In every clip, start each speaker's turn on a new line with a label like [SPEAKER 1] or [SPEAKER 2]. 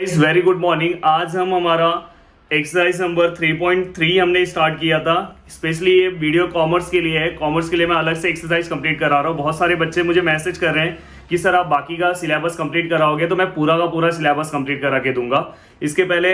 [SPEAKER 1] Very good morning. आज हम हमारा एक्सरसाइज नंबर 3.3 हमने स्टार्ट किया था। स्पेशली ये वीडियो कॉमर्स के लिए है। कॉमर्स के लिए मैं अलग से एक्सरसाइज कंप्लीट करा रहा हूँ। बहुत सारे बच्चे मुझे मैसेज कर रहे हैं कि सर आप बाकी का सिलेबस कंप्लीट कराओगे, तो मैं पूरा का पूरा सिलेबस कंप्लीट करा के दूंगा। इसके पहले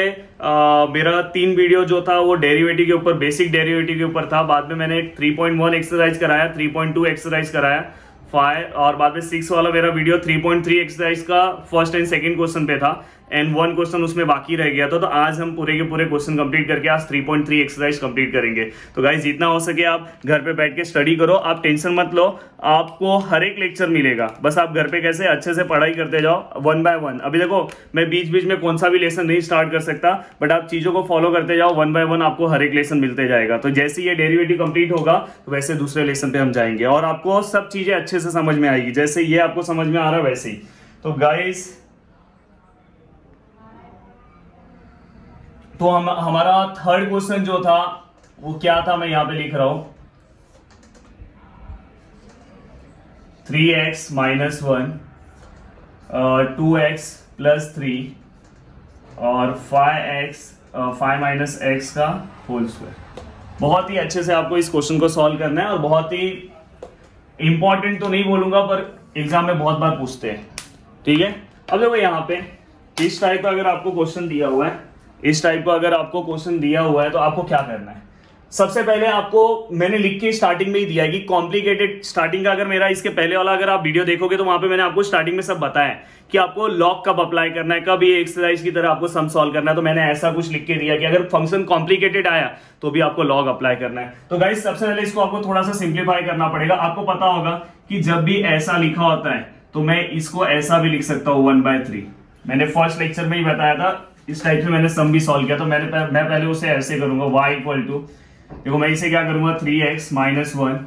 [SPEAKER 1] मेरा 3 वीडियो जो था वो डेरिवेटिव के ऊपर, बेसिक डेरिवेटिव के ऊपर था। बाद में मैंने 3.1 एक्सरसाइज कराया, 3.2 एक्सरसाइज कराया, 5 और बाद में 6 वाला मेरा वीडियो 3.3 एक्सरसाइज का फर्स्ट एंड सेकंड क्वेश्चन पे था एंड 1 क्वेश्चन उसमें बाकी रह गया था। तो आज हम पूरे के पूरे क्वेश्चन कंप्लीट करके आज 3.3 एक्सरसाइज कंप्लीट करेंगे। तो गाइस जितना हो सके आप घर पे बैठ के स्टडी करो, आप टेंशन मत लो, आपको हर एक लेक्चर मिलेगा। बस आप घर पे कैसे अच्छे से पढ़ाई करते जाओ 1 बाय 1। अभी देखो मैं बीच बीच में कौन सा भी लेसन नहीं स्टार्ट कर सकता, बट आप चीजों को फॉलो करते जाओ 1 बाय 1, आपको हर एक लेसन मिलते जाएगा। तो जैसे ये डेरिवेटिव कंप्लीट होगा तो वैसे दूसरे लेसन पे हम जाएंगे और आपको सब चीजें अच्छे से समझ में आएगी, जैसे ये आपको समझ में आ रहा है वैसे ही। तो गाइस तो हमारा थर्ड क्वेश्चन जो था वो क्या था, मैं यहां पे लिख रहा हूं 3x - 1 2x + 3 और 5 - x का होल स्क्वायर। बहुत ही अच्छे से आपको इस क्वेश्चन को सॉल्व करना है और बहुत ही इंपॉर्टेंट तो नहीं बोलूंगा पर एग्जाम में बहुत बार पूछते हैं, ठीक है। अब देखो यहाँ पे इस टाइप का अगर आपको क्वेश्चन दिया हुआ है, इस टाइप का अगर आपको क्वेश्चन दिया हुआ है तो आपको क्या करना है। सबसे पहले आपको मैंने लिख के स्टार्टिंग में ही दिया है कि कॉम्प्लिकेटेड स्टार्टिंग का, अगर मेरा इसके पहले वाला अगर आप वीडियो देखोगे तो वहां पे मैंने आपको स्टार्टिंग में सब बताया है कि आपको लॉग कब अप्लाई करना है, कब ये एक्सरसाइज की तरह आपको सम सॉल्व करना है। तो मैंने ऐसा कुछ लिख के दिया कि अगर फंक्शन कॉम्प्लिकेटेड आया तो भी आपको लॉग अप्लाई करना है। तो गाइस सबसे पहले इसको आपको थोड़ा सा सिंप्लीफाई करना पड़ेगा। आपको पता होगा कि जब भी ऐसा लिखा होता है तो मैं इसको ऐसा भी लिख सकता हूं 1/3। मैंने फर्स्ट लेक्चर में ही बताया था, इस टाइप से मैंने सम भी सॉल्व किया। तो मैं पहले उसे ऐसे करूंगा y = देखो मैं इसे क्या करूंगा 3x - 1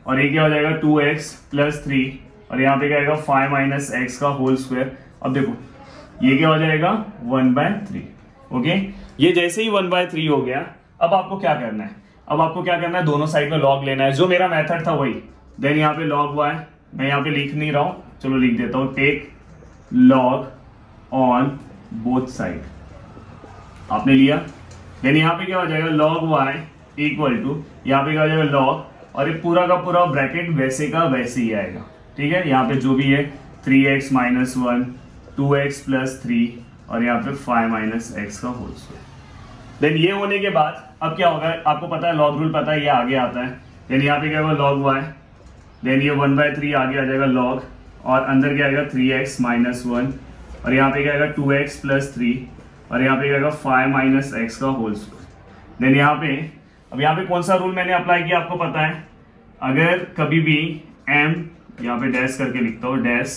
[SPEAKER 1] और ये क्या हो जाएगा 2x + 3 और यहाँ पे क्या आएगा 5 - x का होल स्क्वायर। अब देखो ये क्या हो जाएगा 1/3। ओके, ये जैसे ही 1/3 हो गया, अब आपको क्या करना है, अब आपको क्या करना है, दोनों साइड में लॉग लेना है, जो मेरा मेथड था वही। देन यहाँ पे log y, मैं यहाँ पे लिख नहीं रहा हूं, चलो लिख देता हूं, take log on both side. आपने लिया, देन यहाँ पे क्या हो जाएगा log y = यहाँ पे क्या हो जाएगा log, और ये पूरा का पूरा ब्रैकेट वैसे का वैसे ही आएगा, ठीक है। यहाँ पे जो भी है 3x - 1 2x + 3 और यहाँ पे 5 - x का होल स्क्वायर। देन ये होने के बाद अब क्या होगा, आपको पता है लॉग रूल पता है, ये आगे आता है। देन यहाँ पे क्या होगा log y, देन ये 1/3 आगे आ जाएगा log और अंदर क्या आएगा 3x - 1 और यहाँ पे क्या आएगा 2x + 3 और यहाँ पे क्या आएगा 5 - x का होल स्क्वायर। देन यहाँ पे अब यहाँ पे कौन सा रूल मैंने अप्लाई किया आपको पता है, अगर कभी भी m, यहाँ पे डैश करके लिखता हूँ, डैश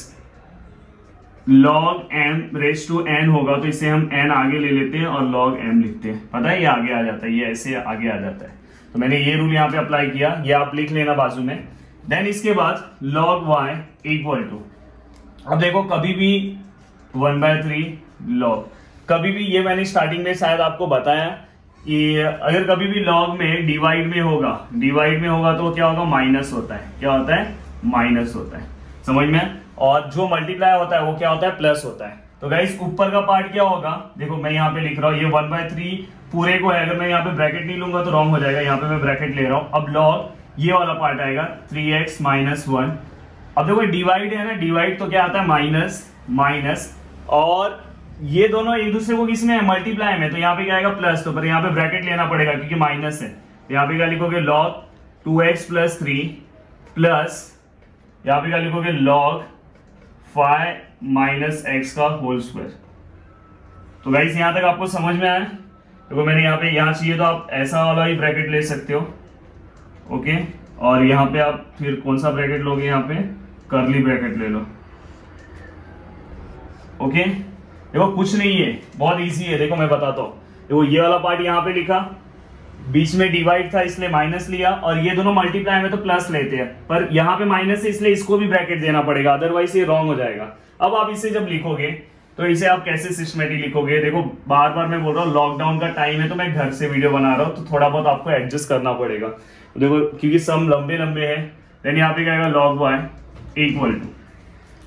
[SPEAKER 1] log m⁴n होगा तो इसे हम n आगे ले लेते हैं और log m लिखते हैं। पता है ये आगे आ जाता है, ये ऐसे आगे आ जाता है। तो मैंने ये रूल यहाँ पे अप्लाई किया, ये आप लिख लेना बाजू में। देन इसके बाद log y = अब देखो कभी भी 1/3 log, कभी भी ये मैंने स्टार्टिंग में शायद आपको बताया कि अगर कभी भी log में डिवाइड में होगा तो क्या होगा, माइनस होता है। क्या होता है, माइनस होता है, समझ में। और जो मल्टीप्लाई होता है वो क्या होता है, प्लस होता है। तो गाइस ऊपर का पार्ट क्या होगा, देखो मैं यहाँ पे लिख रहा हूँ ये 1/3 पूरे को है, अगर मैं यहाँ पे ब्रैकेट नहीं लूंगा तो रॉन्ग हो जाएगा, यहाँ पे मैं ब्रैकेट ले रहा हूँ। अब log ये वाला पार्ट आएगा 3x - 1। अब देखो डिवाइड है ना, डिवाइड तो क्या आता है माइनस, और ये दोनों एक दूसरे को किसमें है, मल्टीप्लाई में, तो यहाँ पे क्या आएगा प्लस, तो पर यहाँ पे ब्रैकेट लेना पड़ेगा क्योंकि माइनस है। तो यहाँ पे क्या लिखोगे log 2x + 3 प्लस यहाँ पे क्या लिखोगे log 5 - x का होल स्क्वायर। तो गाइस यहाँ तक आपको समझ में आया। देखो मैंने यहाँ चाहिए तो आप ऐसा वाला ही ब्रैकेट ले सकते हो, ओके। और यहाँ पे आप फिर कौन सा ब्रैकेट लोगे, यहाँ पे कर्ली ब्रैकेट ले लो, ओके। देखो कुछ नहीं है, बहुत इजी है, देखो मैं बताता हूँ। देखो ये वाला पार्ट यहाँ पे लिखा, बीच में डिवाइड था इसलिए माइनस लिया, और ये दोनों मल्टीप्लाई में तो प्लस लेते हैं, पर यहाँ पे माइनस है इसलिए इसको भी ब्रैकेट देना पड़ेगा, अदरवाइज ये रॉन्ग हो जाएगा। अब आप इसे जब लिखोगे तो इसे आप कैसे सिस्टमेटिक लिखोगे, देखो बार बार मैं बोल रहा हूँ लॉकडाउन का टाइम है तो मैं घर से वीडियो बना रहा हूँ, तो थोड़ा बहुत आपको एडजस्ट करना पड़ेगा। देखो क्योंकि सम लंबे लंबे है। देन यहाँ पे क्या आएगा log y =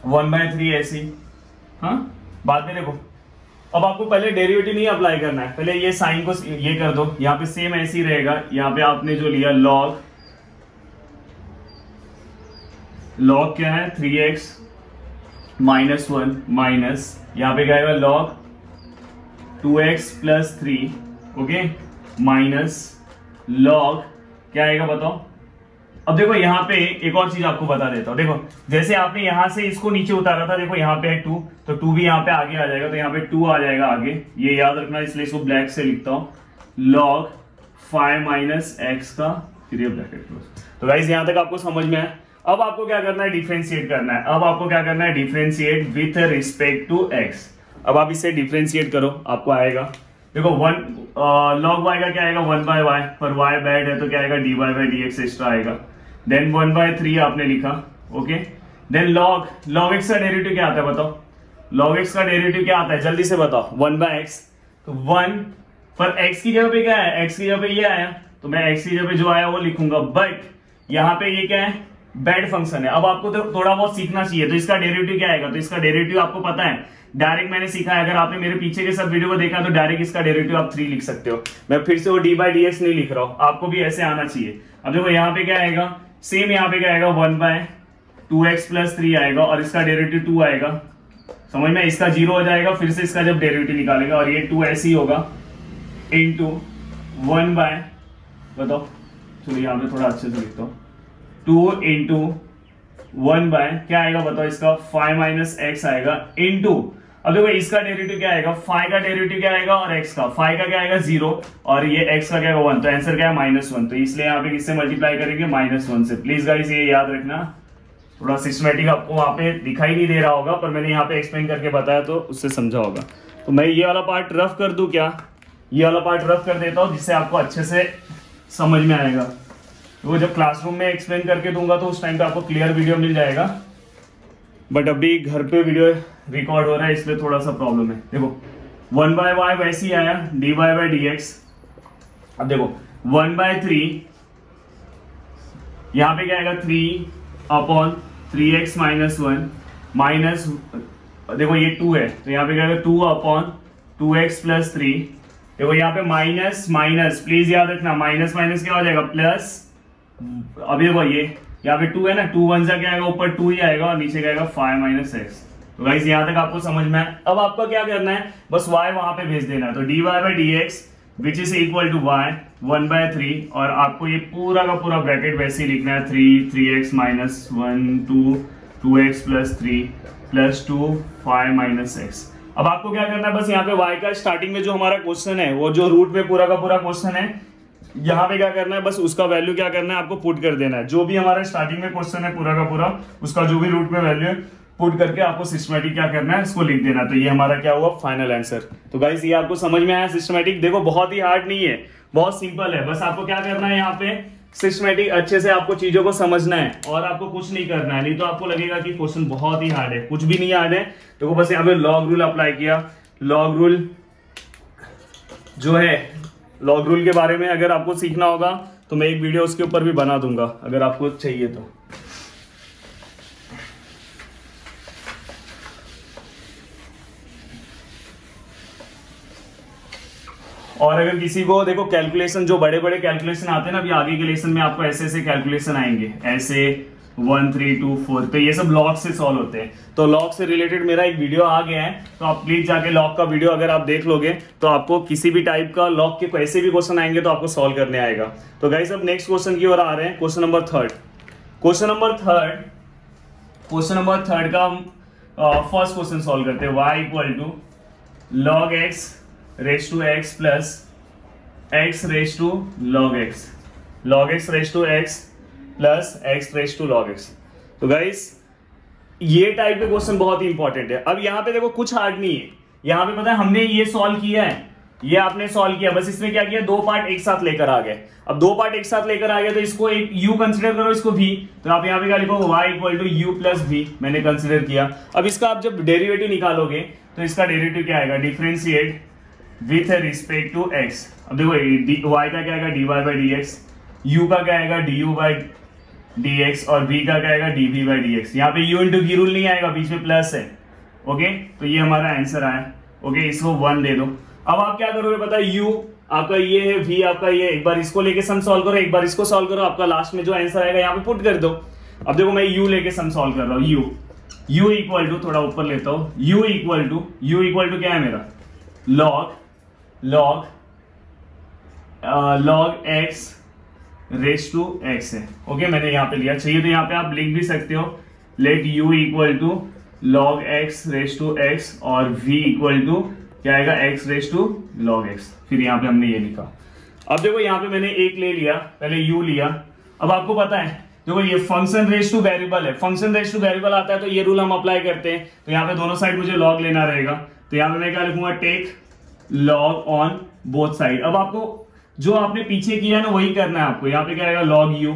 [SPEAKER 1] 1/3 ऐसी, हाँ बाद में देखो अब आपको पहले डेरिवेटिव नहीं अप्लाई करना है, पहले ये साइन को ये कर दो, यहाँ पे सेम ऐसे ही रहेगा। यहाँ पे आपने जो लिया लॉग क्या है 3x माइनस 1 माइनस यहाँ पे क्या आएगा log 2x plus 3 okay minus log क्या आएगा बताओ। अब देखो यहाँ पे एक और चीज आपको बता देता हूं, देखो जैसे आपने यहां से इसको नीचे उतारा था, देखो यहाँ पे है 2 तो 2 भी यहाँ पे आगे आ जाएगा, तो यहाँ पे 2 आ जाएगा आगे, ये याद रखना, इसलिए इसको ब्लैक से लिखता हूं log 5 माइनस एक्स का फिर ये ब्रैकेट क्लोज। तो गाइस यहाँ तक आपको समझ में आया। अब आपको क्या करना है, डिफरेंशिएट करना है। अब आपको क्या करना है, differentiate with respect to x. अब आप इसे डिफरेंशिएट करो, आपको आएगा देखो log y का क्या आएगा 1/y, पर y बैड है तो क्या आएगा dy/dx एक्स्ट्रा आएगा। देन 1/3 आपने लिखा ओके। देन log x का डेरिवेटिव क्या आता है बताओ, log x का डेरिवेटिव क्या आता है जल्दी से बताओ 1/x। तो 1 पर x की जगह पे क्या है, x की जगह पे ये आया तो मैं x की जगह पे जो आया वो लिखूंगा, बट यहाँ पे ये क्या है बैड फंक्शन है। अब आपको तो थोड़ा बहुत सीखना चाहिए, तो इसका डेरिवेटिव क्या आएगा, तो इसका डेरिवेटिव आपको पता है डायरेक्ट मैंने सीखा है। अगर आपने मेरे पीछे के सब वीडियो को देखा तो डायरेक्ट इसका डेरिवेटिव आप 3 लिख सकते हो। मैं फिर से वो dy/dx नहीं लिख रहा हूं, आपको भी ऐसे आना चाहिए। अब देखो यहाँ पे क्या आएगा, सेम यहाँ पे क्या आएगा 1/2x प्लस 3 आएगा और इसका डेरिवेटिव 2 आएगा, समझ में, इसका 0 हो जाएगा। फिर से इसका जब डेरिवेटिव निकालेगा और ये 2 ऐसे ही होगा इंटू 1 बाय बताओ, चलो यहाँ पे थोड़ा अच्छे से लिखता हूँ 2 इंटू 1 बाय क्या आएगा बताओ, इसका 5 माइनस एक्स आएगा इंटू, अब देखो इसका डेरिवेटिव क्या आएगा, फाइ का डेरिवेटिव क्या आएगा और एक्स का, फाइ का क्या आएगा 0 और ये एक्स का क्या आएगा 1, तो आंसर क्या है -1। तो इसलिए यहाँ पे किससे मल्टीप्लाई करेंगे -1 से। प्लीज गाइस ये याद रखना, थोड़ा सिस्टमेटिक आपको वहां पे दिखाई नहीं दे रहा होगा पर मैंने यहाँ पे एक्सप्लेन करके बताया तो उससे समझा होगा। तो मैं ये वाला पार्ट रफ कर दूं क्या, ये वाला पार्ट रफ कर देता हूँ जिससे आपको अच्छे से समझ में आएगा। वो जब क्लासरूम में एक्सप्लेन करके दूंगा तो उस टाइम पे आपको क्लियर वीडियो मिल जाएगा, बट अभी घर पे वीडियो रिकॉर्ड हो रहा है इसलिए थोड़ा सा प्रॉब्लम है। देखो 1/y वैसे ही आया dy/dx। अब देखो 1/3 यहाँ पे क्या आएगा 3/3x माइनस 1 माइनस, देखो ये 2 है तो यहाँ पे क्या आएगा 2/2x प्लस 3। देखो यहाँ पे माइनस माइनस, प्लीज याद रखना माइनस माइनस क्या हो जाएगा प्लस। अभी देखो ये यहाँ पे 2 है ना, 2 1 क्या आएगा, ऊपर 2 ही आएगा और नीचे क्या आएगा 5 माइनस एक्स। तो गाइस यहाँ तक आपको समझ में आया। अब आपका क्या करना है, बस y वहां पे भेज देना है। तो dy/dx which is equal to y 1/3 और आपको ये पूरा का पूरा ब्रैकेट वैसे ही लिखना है 3x minus 1 2x plus 3 plus 2 5 minus x. अब आपको क्या करना है, बस यहाँ पे y का स्टार्टिंग में जो हमारा क्वेश्चन है वो जो रूट में पूरा का पूरा क्वेश्चन है, यहाँ पे क्या करना है बस उसका वैल्यू क्या करना है आपको पुट कर देना है। जो भी हमारा स्टार्टिंग में क्वेश्चन है पूरा का पूरा उसका जो भी रूट में वैल्यू है पुट करके आपको सिस्टमेटिक क्या करना है इसको लिख देना। तो ये हमारा क्या हुआ फाइनल आंसर। तो गाइस ये आपको समझ में आया सिस्टमेटिक, देखो बहुत ही हार्ड नहीं है, बहुत सिंपल है। बस आपको क्या करना है यहाँ पे सिस्टमेटिक अच्छे से आपको चीजों को समझना है और आपको कुछ नहीं करना है, नहीं तो आपको लगेगा कि क्वेश्चन बहुत ही हार्ड है। कुछ भी नहीं हार्ड है। देखो बस यहाँ पे लॉग रूल अप्लाई किया, लॉग रूल जो है लॉग रूल के बारे में अगर आपको सीखना होगा तो मैं एक वीडियो उसके ऊपर भी बना दूंगा अगर आपको चाहिए तो। और अगर किसी को देखो कैलकुलेशन जो बड़े बड़े कैलकुलेशन आते हैं ना, अभी आगे के लेसन में आपको ऐसे ऐसे कैलकुलेशन आएंगे, ऐसे 1 3 2 4, तो ये सब लॉग से सॉल्व होते हैं। तो लॉग से रिलेटेड मेरा एक वीडियो आ गया है, तो आप प्लीज जाके लॉग का वीडियो अगर आप देख लोगे तो आपको किसी भी टाइप का लॉग के कैसे भी क्वेश्चन आएंगे तो आपको सॉल्व करने आएगा। तो गाइस अब नेक्स्ट क्वेश्चन की ओर आ रहे हैं, क्वेश्चन नंबर थर्ड का फर्स्ट क्वेश्चन सॉल्व करते हैं। y equal to log x raise to x plus x raise to log x, log x raise to x plus x raise to log x। तो guys ये type के question बहुत ही important है। अब यहाँ पे देखो कुछ हार्ड नहीं है, यहाँ पे पता है हमने ये सॉल्व किया है, ये आपने सॉल्व किया, बस इसमें क्या किया दो पार्ट एक साथ लेकर आ गए। अब दो पार्ट एक साथ लेकर आ गए तो इसको एक u कंसीडर करो, इसको v, तो आप यहाँ पे क्या लिखो y equal to u plus v मैंने कंसीडर किया। अब इसका आप जब डेरिवेटिव निकालोगे तो इसका डेरिवेटिव क्या आएगा, differentiate with respect to x। अब देखो y का क्या आएगा dy/dx, u का क्या आएगा du/dx और v का क्या आएगा dv/dx। यहाँ पे u इंटू v रूल नहीं आएगा, बीच में प्लस है, ओके। तो ये हमारा आंसर आया। ओके, इसको 1 दे दो। अब आप क्या करोगे पता है, u आपका ये है, v आपका ये, एक बार इसको लेके सम सॉल्व करो, एक बार इसको सॉल्व करो, आपका लास्ट में जो आंसर आएगा यहाँ पे पुट कर दो। अब देखो मैं u लेके सम सॉल्व कर रहा हूँ, u इक्वल टू, थोड़ा ऊपर लेता हूँ, u इक्वल टू क्या है मेरा, log x raise to x है। ओके, मैंने यहाँ पे लिया, चाहिए तो यहाँ पे आप लिख भी सकते हो, let u equal to log x raise to x और v इक्वल टू क्या आएगा, x raise to log x। फिर यहाँ पे हमने ये लिखा। अब देखो यहाँ पे मैंने एक ले लिया, पहले u लिया। अब आपको पता है देखो ये फंक्शन रेस टू वेरिएबल है, फंक्शन रेस टू वेरिएबल आता है तो ये रूल हम अप्लाई करते हैं। तो यहाँ पे दोनों साइड मुझे log लेना रहेगा, तो यहाँ पे मैं क्या लिखूंगा, take log on both side. अब आपको जो आपने पीछे किया है ना वही करना है आपको। यहाँ पे क्या आएगा log u,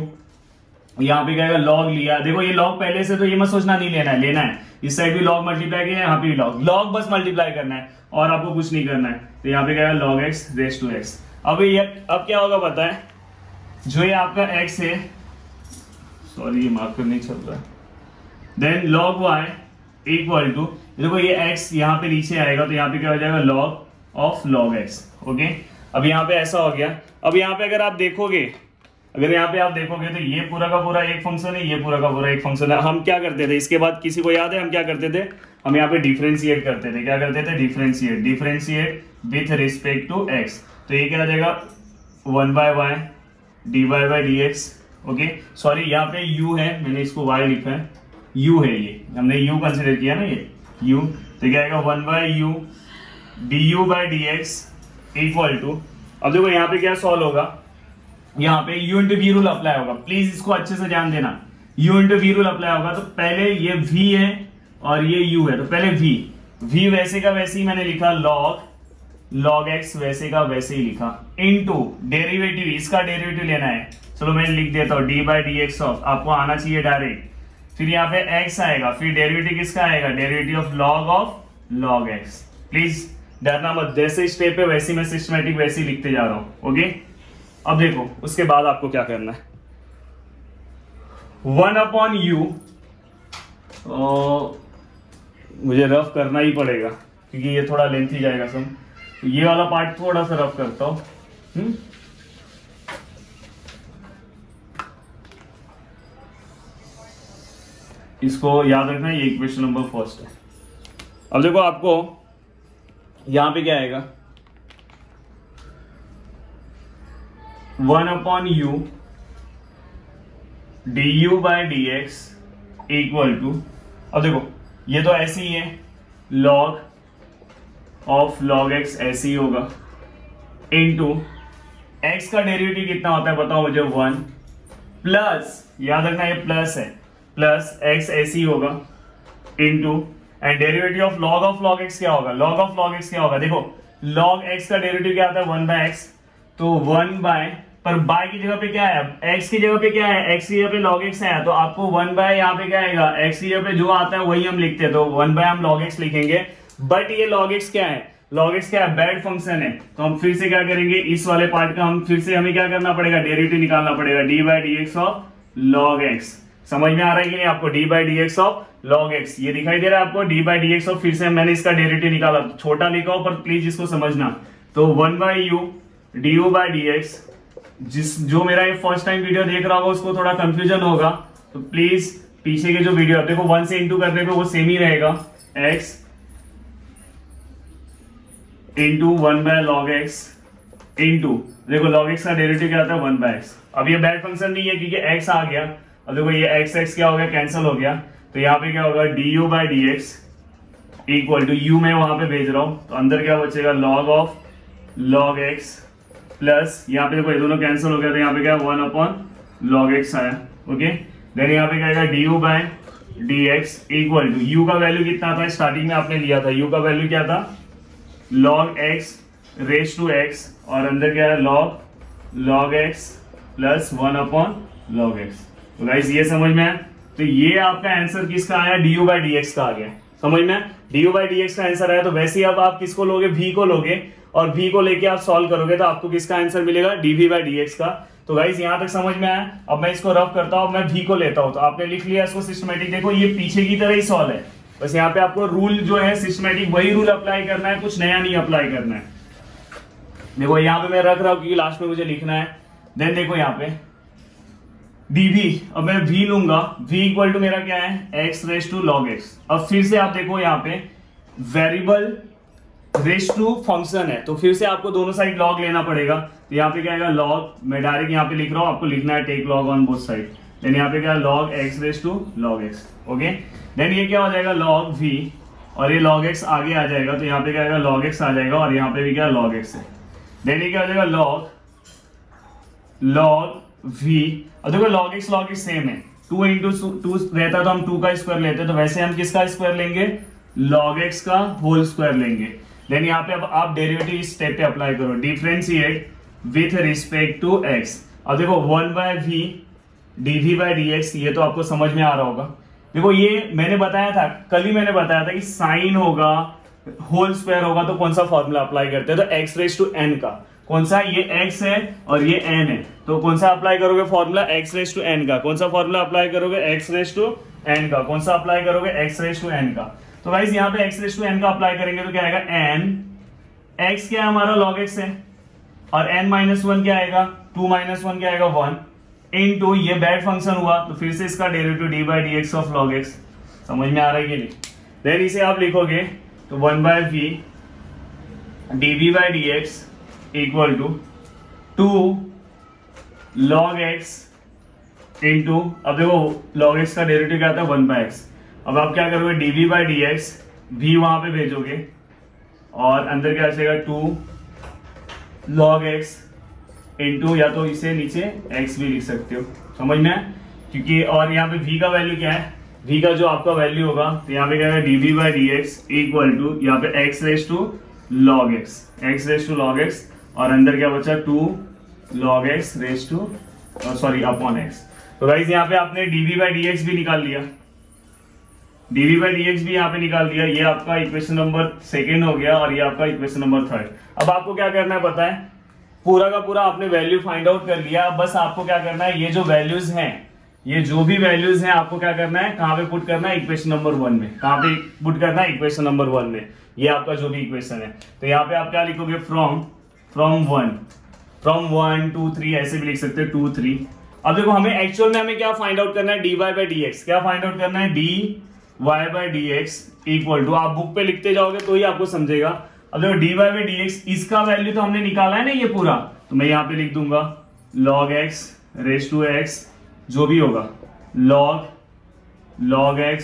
[SPEAKER 1] यहाँ पे क्या आएगा log लिया। देखो ये log पहले से, तो ये मत सोचना नहीं लेना है, इस साइड भी log मल्टीप्लाई किया है, यहाँ पे भी log बस मल्टीप्लाई करना है और आपको कुछ नहीं करना है। तो यहाँ पे क्या आएगा log x raise to x। अब क्या होगा पता है, जो ये आपका x है, सॉरी ये मार्कर नहीं चल रहा है, then log y equal to, देखो ये x यहाँ पे नीचे आएगा तो यहाँ पे क्या हो जाएगा log of log x। Okay, अब यहाँ पे ऐसा हो गया। अब यहाँ पे अगर आप देखोगे तो ये पूरा का पूरा एक फंक्शन है, ये पूरा का पूरा एक फंक्शन है। हम क्या करते थे इसके बाद, किसी को याद है हम क्या करते थे, हम यहाँ पे डिफरेंशिएट करते थे। क्या करते थे, differentiate with respect to x। तो ये क्या आ जाएगा 1/y dy by dx। Okay, sorry यहाँ पे u है, मैंने इसको y लिखा है, u है, ये हमने u कंसिडर किया ना, ये u। तो क्या आएगा 1/u du by dx equal to, अब देखो यहाँ पे क्या सॉल्व होगा, यहाँ पे u into v rule apply होगा। प्लीज इसको अच्छे से ध्यान देना, u into v rule apply होगा। तो पहले ये v है और ये u है, तो पहले v वैसे का वैसे ही मैंने लिखा, log x वैसे का वैसे ही लिखा, इनटू डेरिवेटिव, इसका डेरिवेटिव लेना है। चलो मैं लिख देता हूँ d by d x of, आपको आना चाहिए डायरेक्ट। फिर यहाँ पे x आएगा, फिर डेरिवेटिव किसका आएगा, derivative of log x। Please डरना मत, जैसे स्टेप है वैसे मैं सिस्टमेटिक वैसे ही लिखते जा रहा हूं। ओके, अब देखो उसके बाद आपको क्या करना है, 1/u, मुझे रफ करना ही पड़ेगा क्योंकि ये थोड़ा लेंथी जाएगा सम। ये वाला पार्ट थोड़ा सा रफ करता हूं। इसको याद रखना, ये इक्वेशन नंबर फर्स्ट है। अब देखो आपको यहां पे क्या आएगा, 1/u du by dx equal to, अब देखो ये तो ऐसे ही है, log ऑफ log x ऐसे ही होगा, इनटू x का डेरिवेटिव कितना होता है बताओ मुझे, 1 प्लस, याद रखना ये प्लस है, प्लस x ऐसे ही होगा, into and derivative of log x क्या होगा, log x क्या होगा, देखो log x का डेरिवेटिव क्या आता है 1/x, तो 1 पर बाय की जगह पे क्या है, x की जगह पे क्या है, x की जगह पे log x है, तो आपको 1 यहाँ पे क्या आएगा, x की जगह पे जो आता है वही हम लिखते हैं, तो 1 हम log x लिखेंगे। बट ये log x क्या है, बैड फंक्शन है, तो हम फिर से क्या करेंगे, इस वाले पार्ट का हमें क्या करना पड़ेगा, डेरिवेटिव निकालना पड़ेगा, d by d x of log x। समझ में आ रहा है कि नहीं आपको, d by d x of log x, ये दिखाई दे रहा है आपको, d by d x of, फिर से मैंने इसका डेरिवेटिव निकाला, छोटा लिखा हो पर प्लीज इसको समझना। तो 1/u du by d x, जो मेरा ये फर्स्ट टाइम वीडियो देख रहा होगा उसको थोड़ा कंफ्यूजन होगा, तो प्लीज पीछे के जो वीडियो देखो 1 से इंटू करने पे वो सेम ही रहेगा, x into 1/log x into, देखो log x का डेरिवेटिव क्या आता है 1/x। अब ये बैड फंक्शन नहीं है क्योंकि x आ गया, अब देखो ये x क्या हो गया, कैंसिल हो गया, तो यहाँ पे क्या होगा du by d x equal to, u मैं वहां पे भेज रहा हूं तो अंदर क्या बचेगा, log of log x plus, यहाँ पे देखो ये दोनों कैंसिल हो गया, तो यहाँ पे क्या 1/log x आया। ओके, देन यहाँ पे क्या आएगा du by d x equal to, u का वैल्यू कितना था स्टार्टिंग में आपने लिया था, u का वैल्यू क्या था log x raise to x, और अंदर क्या है log x plus 1/log x। तो गाइस ये समझ में आया, तो ये आपका आंसर किसका आया, du बाई डी एक्स का आ गया, समझ में, du बाई डी एक्स का आंसर आया। तो वैसे ही अब आप किसको लोगे, v को लोगे, और v को लेके आप सॉल्व करोगे तो आपको किसका आंसर मिलेगा, dv बाई डी एक्स का। तो गाइस यहां तक समझ में आया। अब मैं इसको रफ करता हूं, मैं v को लेता हूं, तो आपने लिख लिया इसको सिस्टमेटिक, देखो ये पीछे की तरह ही सॉल्व है, बस यहाँ पे आपको रूल जो है सिस्टमेटिक वही रूल अप्लाई करना है, कुछ नया नहीं अप्लाई करना है। देखो यहाँ पे मैं रख रहा हूँ क्योंकि लास्ट में मुझे लिखना है। देन देखो यहाँ पे dv, अब मैं v लूंगा, v इक्वल टू मेरा क्या है x raise to log x। अब फिर से आप देखो यहाँ पे वेरिएबल रेस टू फंक्शन है, तो फिर से आपको दोनों साइड log लेना पड़ेगा। तो यहाँ पे क्या आएगा log, मैं डायरेक्ट यहाँ पे लिख रहा हूँ, आपको लिखना है take log on both side. Then यहाँ पे क्या है log x raise to log x। Okay, then ये क्या हो जाएगा log v, और ये log x आगे आ जाएगा, तो यहाँ पे क्या आएगा log x आ जाएगा, और यहाँ पे भी क्या log x है। देन ये क्या हो जाएगा log v, और देखो log x सेम है, 2 इंटू 2 रहता तो हम 2 का स्क्वायर लेते, तो वैसे हम किसका स्क्वायर लेंगे, log x का होल स्क्वायर लेंगे। देन यहाँ पे अब आप डेरिवेटिव इस स्टेप पे अप्लाई करो, differentiate with respect to x। अब देखो 1/v dv/dx, ये तो आपको समझ में आ रहा होगा। देखो ये मैंने बताया था, कल ही मैंने बताया था कि साइन होगा, होल स्क्वायर होगा तो कौन सा फॉर्मूला अप्लाई करते हैं, तो x रेस टू n का कौन सा, ये x है और ये n है, तो कौन सा अप्लाई करोगे formula, x raise to n का। कौन सा फॉर्मूला अप्लाई करोगे, x रेस टू n का। कौन सा अप्लाई करोगे, x रेस टू n का। तो गाइस यहाँ पे x रेस टू n का अप्लाई करेंगे तो क्या आएगा, n, x क्या है हमारा log x है, और n माइनस 1 क्या आएगा, 2 माइनस 1 क्या आएगा 1, इनटू ये बैड फंक्शन हुआ तो फिर से इसका derivative d/dx of log x। समझ में आ रहा है कि नहीं। देन इसे आप लिखोगे तो 1/v dv/dx equal to 2 log x into, अब देखो log x का डेरिवेटिव क्या आता है 1/x। अब आप क्या करोगे, dv/dx, v वहां पे भेजोगे और अंदर क्या आएगा 2 log x इंटू, या तो इसे नीचे x भी लिख सकते हो, समझ में है, क्योंकि और यहाँ पे v का वैल्यू क्या है, v का जो आपका वैल्यू होगा, तो यहाँ पे क्या है dv/dx इक्वल टू यहाँ पे x raise to log x, और अंदर क्या बचा 2 log x raise to sorry upon x। तो गाइस यहाँ पे आपने dv/dx भी निकाल लिया, dv/dx भी यहाँ पे निकाल दिया। ये आपका इक्वेशन नंबर 2 हो गया और ये आपका इक्वेशन नंबर 3। अब आपको क्या करना है पता है, पूरा का पूरा आपने वैल्यू फाइंड आउट कर लिया। अब बस आपको क्या करना है, ये जो वैल्यूज हैं, ये जो भी वैल्यूज हैं आपको क्या करना है, कहाँ पे पुट करना है, इक्वेशन नंबर 1 में। कहाँ पे पुट करना है, इक्वेशन नंबर 1 में। ये आपका जो भी इक्वेशन है, तो यहाँ पे आप क्या लिखोगे, फ्रॉम 1 2 3, ऐसे भी लिख सकते हैं 2 3। अब देखो हमें एक्चुअल में हमें क्या फाइंड आउट करना है, dy/dx। क्या फाइंड आउट करना है, dy/dx इक्वल टू, आप बुक पे लिखते जाओगे तो ही आपको समझेगा। अब देखो dy/dx, इसका वैल्यू तो हमने निकाला है ना ये पूरा, तो मैं यहाँ पे लिख दूंगा log x raise to x, जो भी होगा log x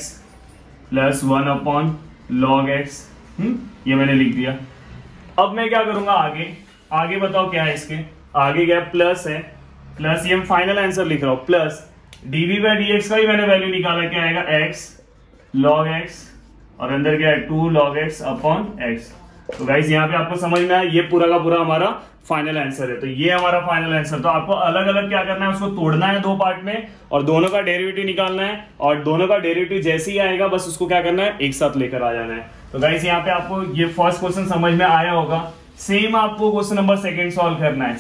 [SPEAKER 1] plus 1 upon log x। ये मैंने लिख दिया। अब मैं क्या करूंगा, आगे बताओ क्या है, इसके आगे क्या प्लस है, प्लस ये फाइनल आंसर लिख रहा हूं, प्लस dv/dx का भी मैंने वैल्यू निकाला, क्या आएगा x log x, और अंदर क्या है 2 log x अपॉन x। तो गाइस यहाँ पे आपको समझ में आया, ये पूरा का पूरा हमारा फाइनल आंसर है। तो ये हमारा फाइनल आंसर। तो आपको अलग अलग क्या करना है, उसको तोड़ना है 2 पार्ट में, और दोनों का डेरिवेटिव निकालना है, और दोनों का डेरिवेटिव जैसे ही आएगा बस उसको क्या करना है, एक साथ लेकर आ जाना है। तो गाइस यहाँ पे आपको ये फर्स्ट क्वेश्चन समझ में आया होगा। सेम आपको क्वेश्चन नंबर 2 सॉल्व करना है,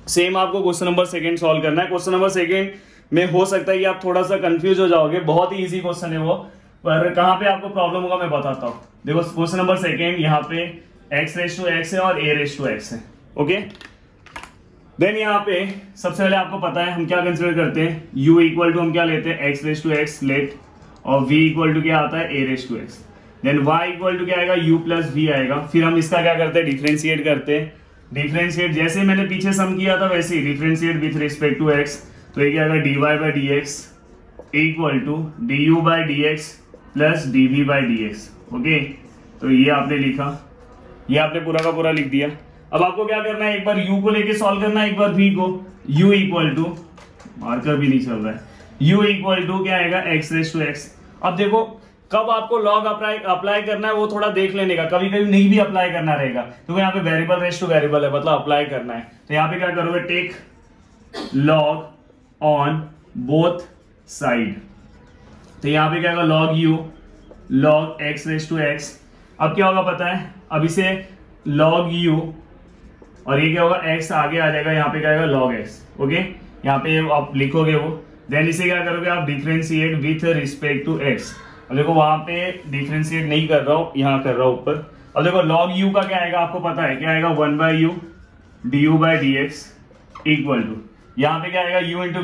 [SPEAKER 1] सेम आपको क्वेश्चन नंबर 2 सॉल्व करना है। क्वेश्चन नंबर 2 में हो सकता है कि आप थोड़ा सा कंफ्यूज हो जाओगे, बहुत ही इजी क्वेश्चन है वो, पर कहाँ पे आपको प्रॉब्लम होगा मैं बताता हूँ। देखो क्वेश्चन नंबर 2 यहाँ पे x रेस टू x है और a रेस टू x है। ओके, देन यहाँ पे सबसे पहले आपको पता है हम क्या कंसिडर करते हैं, u इक्वल टू हम क्या लेते हैं, x raise to x let, और v इक्वल टू क्या आता है, a raise to x। Then y equal to क्या आएगा, u प्लस v आएगा। फिर हम इसका क्या करते हैं, डिफरेंशिएट करते हैं। डिफरेंशिएट जैसे मैंने पीछे सम किया था वैसे ही differentiate with respect to x, तो ये क्या आएगा dy/dx equal to du/dx plus dv/dx। Okay, तो ये आपने लिखा, ये आपने पूरा का पूरा लिख दिया। अब आपको क्या करना है, एक बार u को लेके सॉल्व करना है, एक बार v को। u इक्वल टू, मार्कर भी नहीं चल रहा है, u इक्वल टू क्या आएगा, x रेस टू x। अब देखो कब आपको लॉग अप्लाई करना है वो थोड़ा देख लेने का, कभी कभी नहीं भी अप्लाई करना रहेगा, तो यहाँ पे वेरिएबल रेस टू वेरिएबल है, मतलब अप्लाई करना है। तो यहाँ पे क्या करोगे, take log on both side. तो यहाँ पे क्या होगा, log u log x raise to x। अब क्या होगा पता है, अब इसे log u और ये क्या होगा, x आगे आ जाएगा, यहाँ पे क्या आएगा log x। ओके, यहाँ पे आप लिखोगे वो। देन इसे क्या करोगे आप, differentiate with respect to x। अब देखो वहां पे डिफ्रेंशिएट नहीं कर रहा हूं, यहाँ कर रहा हूं ऊपर। अब देखो log u का क्या आएगा आपको पता है, क्या आएगा 1/u du/dx इक्वल टू, यहाँ पे क्या आएगा u इंटू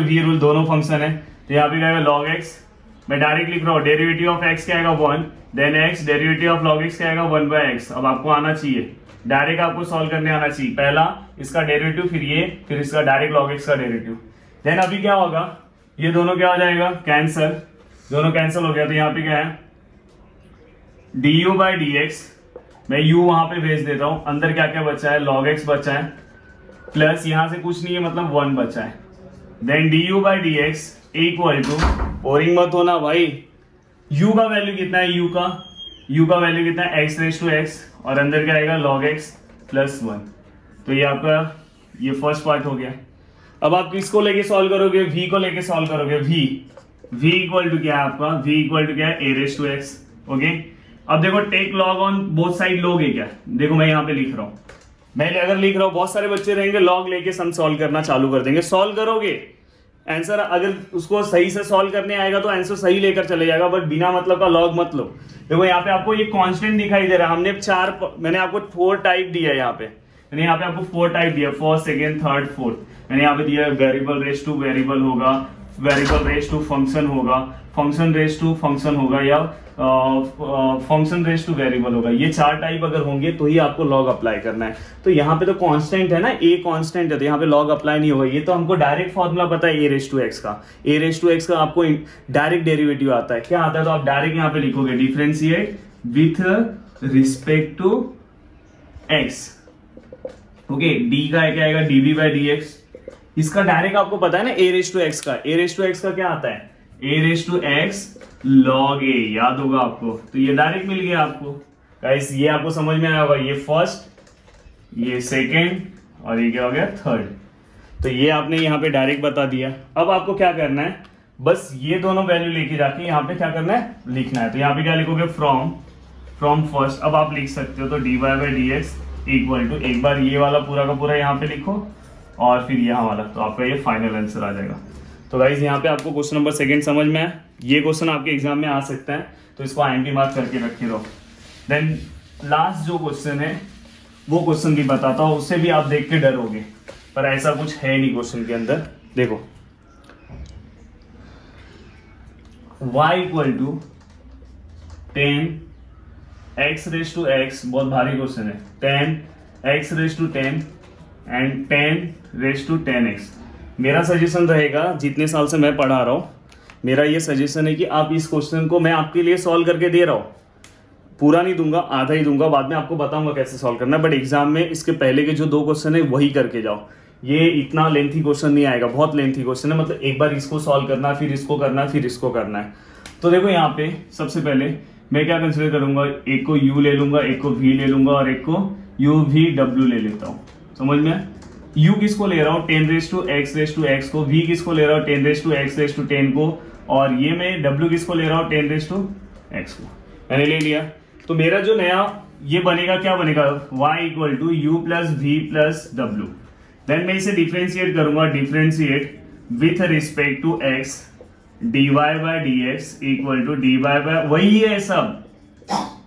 [SPEAKER 1] वी रूल दोनों फंक्शन है, तो यहाँ पे क्या आएगा log x। मैं डायरेक्ट लिख रहा हूँ, डेरिवेटिव ऑफ x क्या आएगा 1, then x derivative of log x क्या आएगा 1/x। अब आपको आना चाहिए, डायरेक्ट आपको सॉल्व करने आना चाहिए, पहला इसका डेरिवेटिव, फिर ये, फिर इसका डायरेक्ट log x का डेरिवेटिव। देन अभी क्या होगा, ये दोनों क्या हो जाएगा कैंसल, दोनों कैंसिल हो गया, तो यहाँ पे क्या है du/dx, मैं u वहां पे भेज देता हूं, अंदर क्या क्या बचा है log x बचा है, प्लस यहां से कुछ नहीं है मतलब 1 बचा है, then du/dx equal to, boring मत होना भाई, u का वैल्यू कितना है, u का वैल्यू कितना है x⁻x, और अंदर क्या आएगा log x प्लस 1। तो ये आपका ये फर्स्ट पार्ट हो गया। अब आप किसको लेके सॉल्व करोगे, v को लेके सॉल्व करोगे, v इक्वल टू क्या है आपका, v इक्वल टू क्या है a⁻x। ओके, अब देखो take log on both side लोगे क्या, देखो मैं यहाँ पे लिख रहा हूँ, मैं अगर लिख रहा हूँ बहुत सारे बच्चे रहेंगे लॉग लेके सम सॉल्व करना चालू कर देंगे, सॉल्व करोगे आंसर, अगर उसको सही से सॉल्व करने आएगा तो आंसर सही लेकर चले जाएगा, बट बिना मतलब का लॉग मत लो। देखो यहाँ पे आपको ये कांस्टेंट दिखाई दे रहा है, हमने मैंने आपको 4 टाइप दिया है, यहाँ पे मैंने यहाँ पे आपको 4 टाइप दिया, फर्स्ट सेकेंड थर्ड फोर्थ मैंने यहाँ पे दिया, वेरिएबल रेस टू वेरिएबल होगा, वेरिएबल रेस टू फंक्शन होगा, फंक्शन रेस टू फंक्शन होगा, या फंक्शन रेस टू वेरिएबल होगा। ये 4 टाइप अगर होंगे तो ही आपको लॉग अप्लाई करना है। तो यहाँ पे तो कांस्टेंट है ना, ए कांस्टेंट है, तो यहाँ पे लॉग अप्लाई नहीं होगा। ये तो हमको डायरेक्ट फॉर्मूला पता है a⁻x का, a⁻x का आपको डायरेक्ट डेरिवेटिव आता है, क्या आता है, तो आप डायरेक्ट यहाँ पे लिखोगे differentiate with respect to x। Okay, d का क्या आएगा dv/dx, इसका डायरेक्ट आपको पता है ना a⁻x का, a⁻x का क्या आता है a⁻x log a, याद होगा आपको, तो ये डायरेक्ट मिल गया आपको गाइस, ये आपको समझ में आया होगा, ये फर्स्ट, ये सेकेंड, और ये क्या हो गया थर्ड। तो ये आपने यहाँ पे डायरेक्ट बता दिया। अब आपको क्या करना है, बस ये दोनों वैल्यू लेके जाके यहाँ पे क्या करना है, लिखना है। तो यहाँ पे क्या लिखोगे, फ्रॉम फर्स्ट, अब आप लिख सकते हो तो dy/dx इक्वल टू, एक बार ये वाला पूरा का पूरा यहाँ पे लिखो और फिर यहाँ वाला, तो आपका ये फाइनल आंसर आ जाएगा। तो गाइज यहाँ पे आपको क्वेश्चन नंबर 2 समझ में आया, ये क्वेश्चन आपके एग्जाम में आ सकता है, तो इसको IMP मार्क करके रखे रहो। देन लास्ट जो क्वेश्चन है वो क्वेश्चन भी बताता हूँ, उससे भी आप देख के डरोगे, पर ऐसा कुछ है नहीं क्वेश्चन के अंदर। देखो y इक्वल टू 10x⁻x, बहुत भारी क्वेश्चन है, 10x⁻10 एंड 10⁻10x। मेरा सजेशन रहेगा, जितने साल से मैं पढ़ा रहा हूँ, मेरा ये सजेशन है कि आप इस क्वेश्चन को मैं आपके लिए सॉल्व करके दे रहा हूँ, पूरा नहीं दूंगा, आधा ही दूंगा, बाद में आपको बताऊंगा कैसे सॉल्व करना है, बट एग्जाम में इसके पहले के जो 2 क्वेश्चन है वही करके जाओ। ये इतना लेंथी क्वेश्चन नहीं आएगा, बहुत लेंथी क्वेश्चन है, मतलब एक बार इसको सॉल्व करना है, फिर इसको करना है, फिर इसको करना है। तो देखो यहाँ पे सबसे पहले मैं क्या कंसिडर करूंगा, एक को u ले लूंगा, एक को v ले लूंगा, और एक को u_v_w ले लेता हूँ। समझ में, u किसको ले रहा हूँ 10⁻x⁻x को, v किसको ले रहा हूँ 10⁻x⁻10 को, और ये मैं w किसको ले रहा हूँ 10⁻x को, मैंने ले लिया। तो मेरा जो नया ये बनेगा, क्या बनेगा, y equal to u+v+w। Then मैं इसे डिफ्रेंशिएट करूंगा, differentiate with respect to x dy/dx equal to dy/, वही है सब,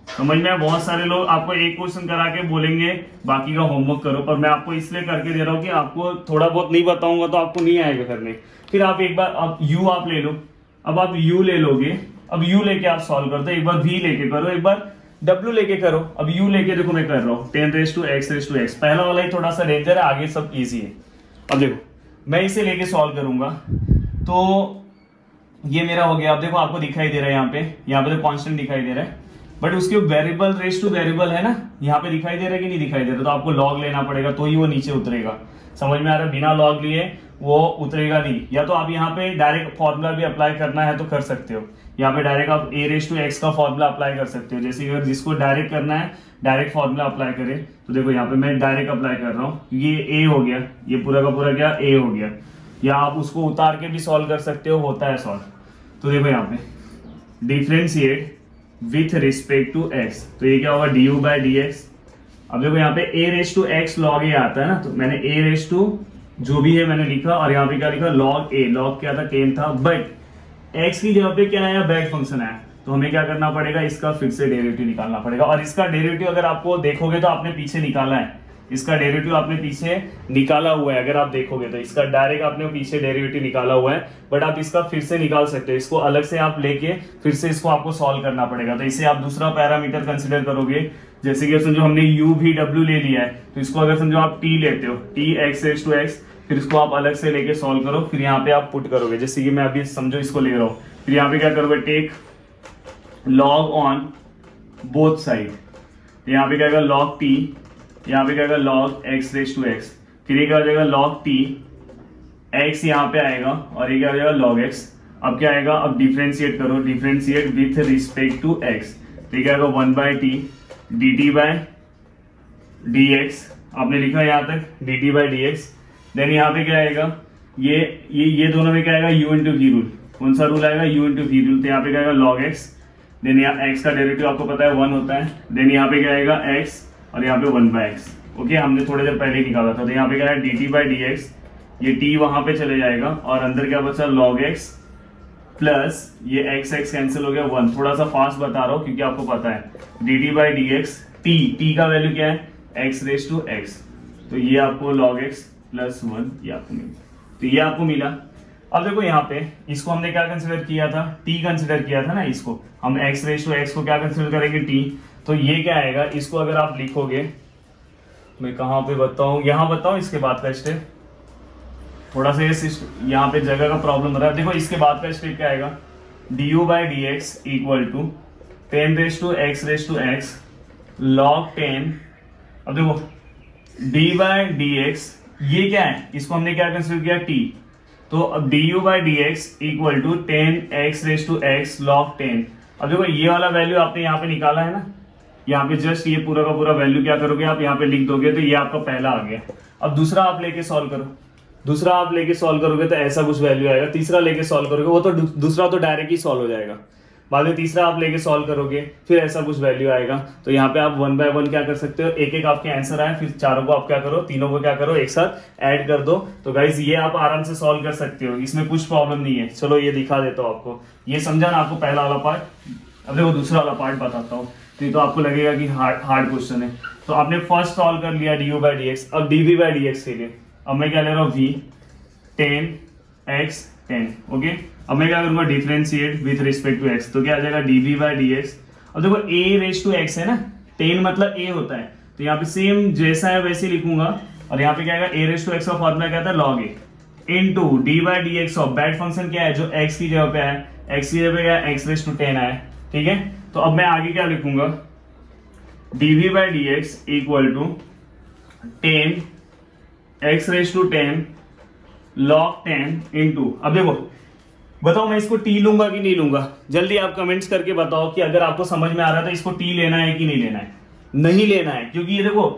[SPEAKER 1] समझ में। बहुत सारे लोग आपको एक क्वेश्चन करा के बोलेंगे बाकी का होमवर्क करो, पर मैं आपको इसलिए करके दे रहा हूँ कि आपको थोड़ा बहुत नहीं बताऊंगा तो आपको नहीं आएगा करने। फिर आप एक बार आप u आप ले लो, अब आप u ले लोगे, अब u लेके आप सॉल्व करते हो, एक बार v लेके करो, एक बार w लेके करो। अब u लेके देखो मैं कर रहा हूँ 10⁻x⁻x, पहला वाला ही थोड़ा सा डेंजर है, आगे सब इजी है। अब देखो मैं इसे लेके सॉल्व करूंगा, तो ये मेरा हो गया। अब देखो आपको दिखाई दे रहा है यहाँ पे तो कांस्टेंट दिखाई दे रहा है, बट उसके वेरिएबल रेस टू वेरिएबल है ना, यहाँ पे दिखाई दे रहा है कि नहीं दिखाई दे रहा, तो आपको लॉग लेना पड़ेगा तो ही वो नीचे उतरेगा। समझ में आ रहा है, बिना लॉग लिए वो उतरेगा नहीं। या तो आप यहाँ पे डायरेक्ट फॉर्मूला भी अप्लाई करना है तो कर सकते हो, यहाँ पे डायरेक्ट आप a⁻x का फॉर्मूला अप्लाई कर सकते हो। जैसे अगर जिसको डायरेक्ट करना है डायरेक्ट फॉर्मूला अप्लाई करे, तो देखो यहाँ पे मैं डायरेक्ट अप्लाई कर रहा हूँ, ये a हो गया, ये पूरा का पूरा क्या a हो गया, या आप उसको उतार के भी सॉल्व कर सकते हो, होता है सॉल्व। तो देखो यहाँ पे differentiate with respect to x, तो ये क्या होगा du/dx। अब देखो यहाँ पे a⁻x log a आता है ना, तो मैंने a जो भी है मैंने लिखा, और यहाँ पे क्या लिखा log a, log क्या था 10 था, बट एक्स की जगह पे क्या आया, बेड फंक्शन आया, तो हमें क्या करना पड़ेगा, इसका फिर से डेरिवेटिव निकालना पड़ेगा। और इसका डेरिवेटिव अगर आपको देखोगे तो आपने पीछे निकाला है, इसका डेरिवेटिव आपने पीछे निकाला हुआ है, अगर आप देखोगे तो इसका डायरेक्ट आपने पीछे डेरिवेटिव निकाला हुआ है, बट आप इसका फिर से निकाल सकते हो, इसको अलग से आप लेके फिर से इसको आपको सॉल्व करना पड़ेगा। तो इसे आप दूसरा पैरामीटर कंसिडर करोगे, जैसे कि समझो हमने u भी w ले लिया है, तो इसको अगर समझो आप t लेते हो, t x raise to x, फिर इसको आप अलग से लेके सॉल्व करो, फिर यहाँ पे आप पुट करोगे, जैसे कि मैं अभी समझो इसको ले रहा हूँ, फिर यहाँ पे क्या करोगे, take log on both side, यहाँ पे क्या आएगा log t, यहाँ पे क्या आएगा log x raise to x, फिर ये क्या हो जाएगा log t, x यहाँ पे आएगा और ये क्या हो जाएगा log x। अब क्या आएगा, अब डिफरेंशिएट करो, differentiate with respect to x, तो क्या आएगा 1/t dt बाय dx, आपने लिखा है यहाँ तक dt बाय dx। देन यहाँ पे क्या आएगा, ये दोनों में क्या आएगा, u इंटू वी रूल, कौन सा रूल आएगा, u इंटू वी रूल, तो यहाँ पे क्या आएगा log x, देन यहाँ x का डेरिवेटिव आपको पता है 1 होता है, देन यहाँ पे क्या आएगा x और यहाँ पे 1/x। ओके, हमने थोड़ी देर पहले ही निकाला था, तो यहाँ पे क्या है dt बाई dx, ये t वहां पे चले जाएगा और अंदर क्या बचा log x प्लस ये x कैंसिल हो गया 1। थोड़ा सा फास्ट बता रहा हूँ क्योंकि आपको पता है dt बाई dx, t का वैल्यू क्या है x रेज टू x, तो ये आपको log x प्लस 1 ये आपको मिला, तो ये आपको मिला। अब देखो यहाँ पे इसको हमने क्या कंसिडर किया था, t कंसिडर किया था ना, इसको हम x रेज टू x को क्या कंसिडर करेंगे, t, तो ये क्या आएगा, इसको अगर आप लिखोगे, मैं कहाँ पे बताऊं, यहाँ बताऊं इसके बाद का स्टेप, थोड़ा सा यहाँ पे जगह का प्रॉब्लम हो रहा है। देखो इसके बाद का स्टेप क्या आएगा, du by dx equal to 10 raise to x log 10। अब देखो d बाई dx ये क्या है, इसको हमने क्या कंसिडर किया, t, तो अब du by dx equal to 10x raise to x log 10। अब देखो ये वाला वैल्यू आपने यहाँ पे निकाला है ना, यहाँ पे जस्ट ये पूरा का पूरा वैल्यू क्या करोगे आप यहाँ पे लिख दोगे, तो ये आपका पहला आ गया। अब दूसरा आप लेके सॉल्व करो, दूसरा आप लेके सॉल्व करोगे तो ऐसा कुछ वैल्यू आएगा, तीसरा लेके सॉल्व करोगे वो तो दूसरा तो डायरेक्ट ही सॉल्व हो जाएगा, बाद में तीसरा आप लेके सॉल्व करोगे फिर ऐसा कुछ वैल्यू आएगा। तो यहाँ पे आप 1 बाय 1 क्या कर सकते हो, एक एक आपके आंसर आए, फिर चारों को आप क्या करो, तीनों को क्या करो, एक साथ ऐड कर दो। तो गाइज ये आप आराम से सॉल्व कर सकते हो, इसमें कुछ प्रॉब्लम नहीं है। चलो ये दिखा देता हूँ आपको, ये समझा ना आपको पहला वाला पार्ट। अब देखो दूसरा वाला पार्ट बताता हूँ, तो आपको लगेगा कि हार्ड क्वेश्चन है। तो आपने फर्स्ट सॉल्व कर लिया du बाई dx, अब dv बाई dx के लिए अब मैं क्या ले रहा हूँ, v 10x 10। ओके, अब मैं क्या करूंगा, differentiate with respect to x, तो क्या आ जाएगा dv बाई dx। अब देखो a रेज टू x है ना, 10 मतलब a होता है, तो यहाँ पे सेम जैसा है वैसे लिखूंगा, और यहाँ पे क्या आएगा, a रेज टू x का फॉर्मूला क्या था, log a into d by dx of bed function क्या है, जो x की जगह पे है, x की जगह पे क्या है, x रेज टू 10 आया, ठीक है। तो अब मैं आगे क्या लिखूंगा, dv by dx equal to 10 x raise to 10 log 10 into, अब देखो बताओ मैं इसको t लूंगा कि नहीं लूंगा, जल्दी आप कमेंट्स करके बताओ कि अगर आपको समझ में आ रहा है तो इसको t लेना है कि नहीं लेना है। नहीं लेना है, क्योंकि ये देखो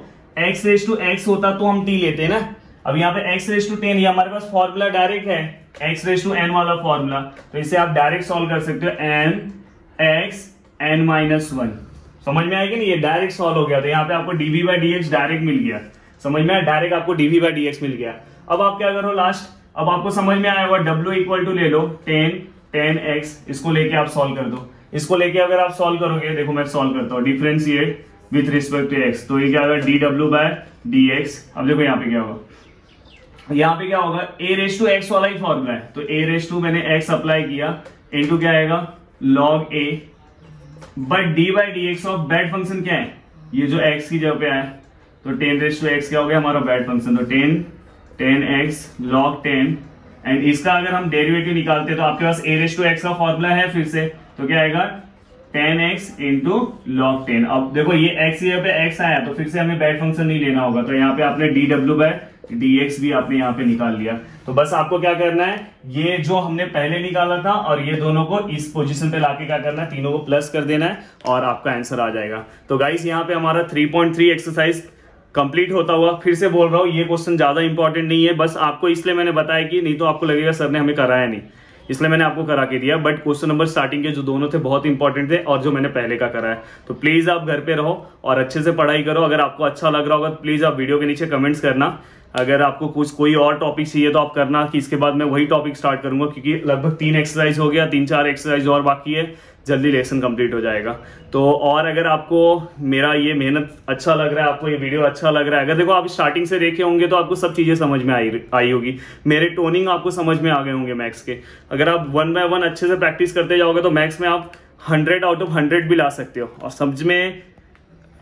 [SPEAKER 1] x रेज टू x होता तो हम t लेते हैं ना। अब यहाँ पे x रेज टू 10 ये हमारे पास फॉर्मूला डायरेक्ट है, x रेज टू n वाला फॉर्मूला, तो इसे आप डायरेक्ट सॉल्व कर सकते हो, n x n माइनस 1। समझ में आएगी नहीं, ये डायरेक्ट सॉल्व हो गया। तो यहाँ पे आपको dv बाई dx डायरेक्ट मिल गया, समझ में आया, डायरेक्ट आपको dv बाई dx मिल गया। अब आप क्या करो लास्ट, अब आपको समझ में आया होगा, w इक्वल टू ले लो 10x, इसको लेके आप सॉल्व कर दो। इसको लेके अगर आप सॉल्व करोगे, देखो मैं सॉल्व करता हूँ, differentiate with respect to x, तो ये क्या होगा, dw बाय dx। अब देखो यहाँ पे क्या होगा, यहाँ पे क्या होगा, a रेज टू x वाला ही फॉर्मूला है, तो a रेज टू मैंने x अप्लाई किया इनटू क्या आएगा, log a, but d by dx of bed function क्या है, ये जो x की जगह पे आया, तो 10 रेज टू x क्या हो गया हमारा बेड फंक्शन, तो 10x log 10, एंड इसका अगर हम डेरिवेटिव निकालते हैं तो आपके पास a रेज टू x का फॉर्मूला है फिर से, तो क्या आएगा 10x इंटू log 10। अब देखो ये x की जगह पे x आया, तो फिर से हमें बेड फंक्शन नहीं लेना होगा, तो यहाँ पे आपने dw बाय dx भी आपने यहाँ पे निकाल लिया। तो बस आपको क्या करना है, ये जो हमने पहले निकाला था और ये दोनों को इस पोजीशन पे लाके क्या करना है, तीनों को प्लस कर देना है और आपका आंसर आ जाएगा। तो गाइस यहाँ पे हमारा 3.3 एक्सरसाइज कंप्लीट होता हुआ। फिर से बोल रहा हूँ, ये क्वेश्चन ज्यादा इंपॉर्टेंट नहीं है, बस आपको इसलिए मैंने बताया कि नहीं तो आपको लगेगा सर ने हमें कराया नहीं, इसलिए मैंने आपको करा के दिया। बट क्वेश्चन नंबर स्टार्टिंग के जो दोनों थे बहुत इंपॉर्टेंट थे, और जो मैंने पहले का कराया। तो प्लीज आप घर पे रहो और अच्छे से पढ़ाई करो। अगर आपको अच्छा लग रहा होगा तो प्लीज आप वीडियो के नीचे कमेंट्स करना। अगर आपको कुछ कोई और टॉपिक चाहिए तो आप करना कि इसके बाद मैं वही टॉपिक स्टार्ट करूंगा, क्योंकि लगभग 3 एक्सरसाइज हो गया, 3-4 एक्सरसाइज और बाकी है, जल्दी लेसन कंप्लीट हो जाएगा। तो और अगर आपको मेरा ये मेहनत अच्छा लग रहा है, आपको ये वीडियो अच्छा लग रहा है, अगर देखो आप स्टार्टिंग से देखे होंगे तो आपको सब चीज़ें समझ में आई होगी, मेरे टोनिंग आपको समझ में आ गए होंगे मैथ्स के। अगर आप 1 बाय 1 अच्छे से प्रैक्टिस करते जाओगे तो मैथ्स में आप 100 आउट ऑफ 100 भी ला सकते हो। और समझ में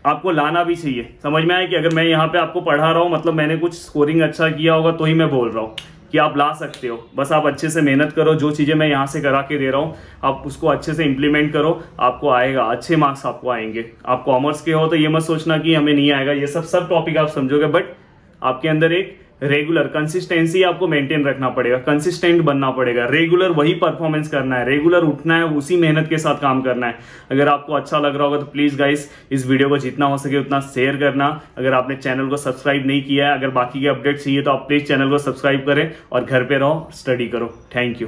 [SPEAKER 1] आपको लाना भी चाहिए, समझ में आए कि अगर मैं यहाँ पे आपको पढ़ा रहा हूँ मतलब मैंने कुछ स्कोरिंग अच्छा किया होगा तो ही मैं बोल रहा हूँ कि आप ला सकते हो। बस आप अच्छे से मेहनत करो, जो चीज़ें मैं यहाँ से करा के दे रहा हूँ आप उसको अच्छे से इंप्लीमेंट करो, आपको आएगा, अच्छे मार्क्स आपको आएंगे। आप कॉमर्स के हो तो ये मत सोचना कि हमें नहीं आएगा, ये सब टॉपिक आप समझोगे, बट आपके अंदर एक रेगुलर कंसिस्टेंसी आपको मेंटेन रखना पड़ेगा, कंसिस्टेंट बनना पड़ेगा, रेगुलर वही परफॉर्मेंस करना है, रेगुलर उठना है, उसी मेहनत के साथ काम करना है। अगर आपको अच्छा लग रहा होगा तो प्लीज गाइस इस वीडियो को जितना हो सके उतना शेयर करना। अगर आपने चैनल को सब्सक्राइब नहीं किया है, अगर बाकी के अपडेट चाहिए तो आप प्लीज चैनल को सब्सक्राइब करें और घर पे रहो, स्टडी करो। Thank you.